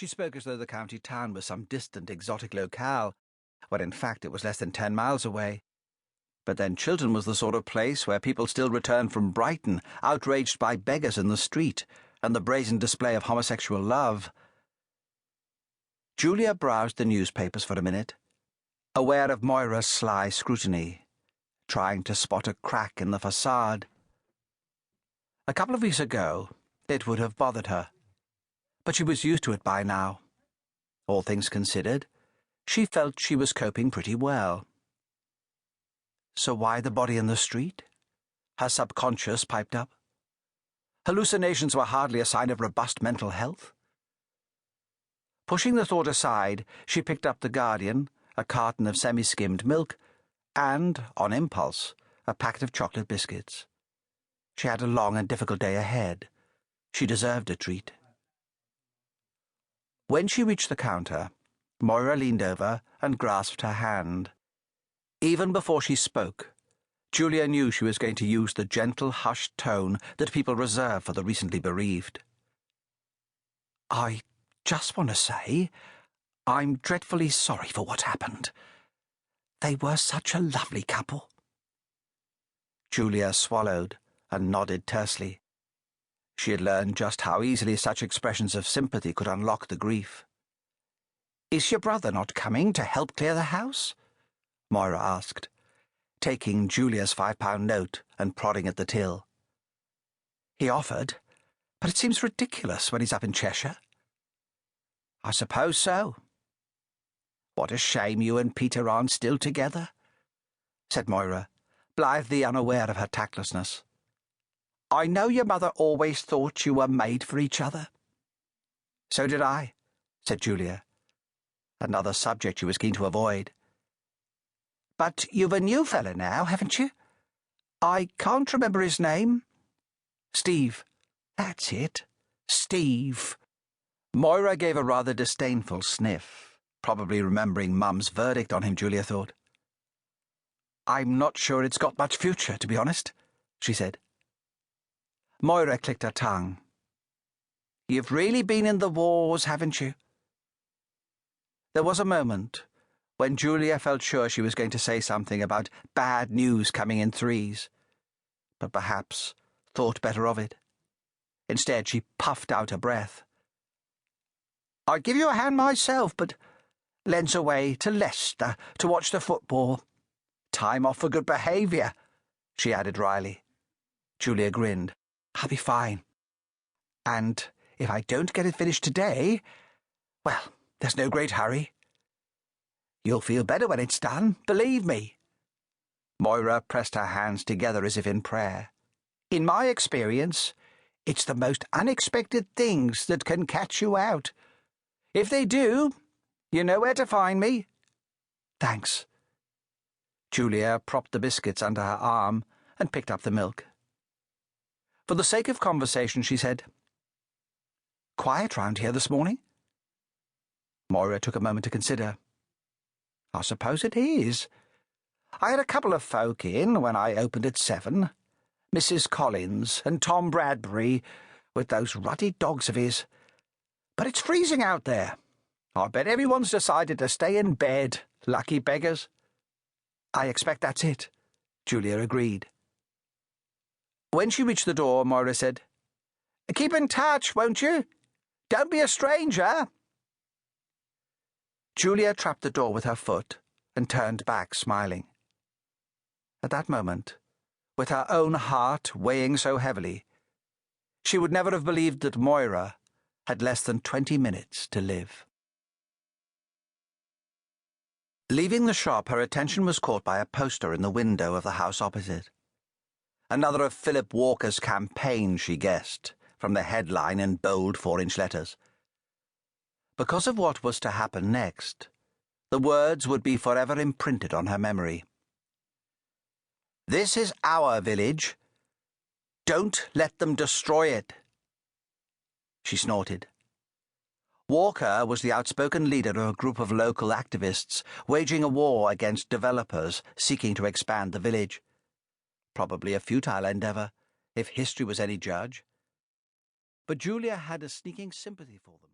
She spoke as though the county town was some distant exotic locale, when in fact it was less than 10 miles away. But then Chiltern was the sort of place where people still returned from Brighton, outraged by beggars in the street and the brazen display of homosexual love. Julia browsed the newspapers for a minute, aware of Moira's sly scrutiny, trying to spot a crack in the facade. A couple of weeks ago, it would have bothered her, but she was used to it by now. All things considered, she felt she was coping pretty well. So why the body in the street? Her subconscious piped up. Hallucinations were hardly a sign of robust mental health. Pushing the thought aside, she picked up The Guardian, a carton of semi-skimmed milk, and, on impulse, a packet of chocolate biscuits. She had a long and difficult day ahead. She deserved a treat. When she reached the counter, Moira leaned over and grasped her hand. Even before she spoke, Julia knew she was going to use the gentle, hushed tone that people reserve for the recently bereaved. "I just want to say, I'm dreadfully sorry for what happened. They were such a lovely couple." Julia swallowed and nodded tersely. She had learned just how easily such expressions of sympathy could unlock the grief. "Is your brother not coming to help clear the house?" Moira asked, taking Julia's £5 note and prodding at the till. "He offered, but it seems ridiculous when he's up in Cheshire." "I suppose so." "What a shame you and Peter aren't still together," said Moira, blithely unaware of her tactlessness. "I know your mother always thought you were made for each other." "So did I," said Julia, another subject she was keen to avoid. "But you've a new fella now, haven't you? I can't remember his name." "Steve." "That's it. Steve." Moira gave a rather disdainful sniff, probably remembering Mum's verdict on him, Julia thought. "I'm not sure it's got much future, to be honest," she said. Moira clicked her tongue. "You've really been in the wars, haven't you?" There was a moment when Julia felt sure she was going to say something about bad news coming in threes, but perhaps thought better of it. Instead, she puffed out a breath. "I'd give you a hand myself, but Len's away to Leicester to watch the football. Time off for good behaviour," she added wryly. Julia grinned. "I'll be fine. And if I don't get it finished today, well, there's no great hurry. You'll feel better when it's done, believe me." Moira pressed her hands together as if in prayer. "In my experience, it's the most unexpected things that can catch you out. If they do, you know where to find me." "Thanks." Julia propped the biscuits under her arm and picked up the milk. For the sake of conversation, she said, "Quiet round here this morning?" Moira took a moment to consider. "I suppose it is. I had a couple of folk in when I opened at 7. Mrs. Collins and Tom Bradbury, with those ruddy dogs of his. But it's freezing out there. I bet everyone's decided to stay in bed, lucky beggars." "I expect that's it," Julia agreed. When she reached the door, Moira said, "Keep in touch, won't you? Don't be a stranger." Julia trapped the door with her foot and turned back, smiling. At that moment, with her own heart weighing so heavily, she would never have believed that Moira had less than 20 minutes to live. Leaving the shop, her attention was caught by a poster in the window of the house opposite. Another of Philip Walker's campaigns, she guessed, from the headline in bold 4-inch letters. Because of what was to happen next, the words would be forever imprinted on her memory. "This is our village. Don't let them destroy it." She snorted. Walker was the outspoken leader of a group of local activists waging a war against developers seeking to expand the village. Probably a futile endeavour, if history was any judge. But Julia had a sneaking sympathy for them.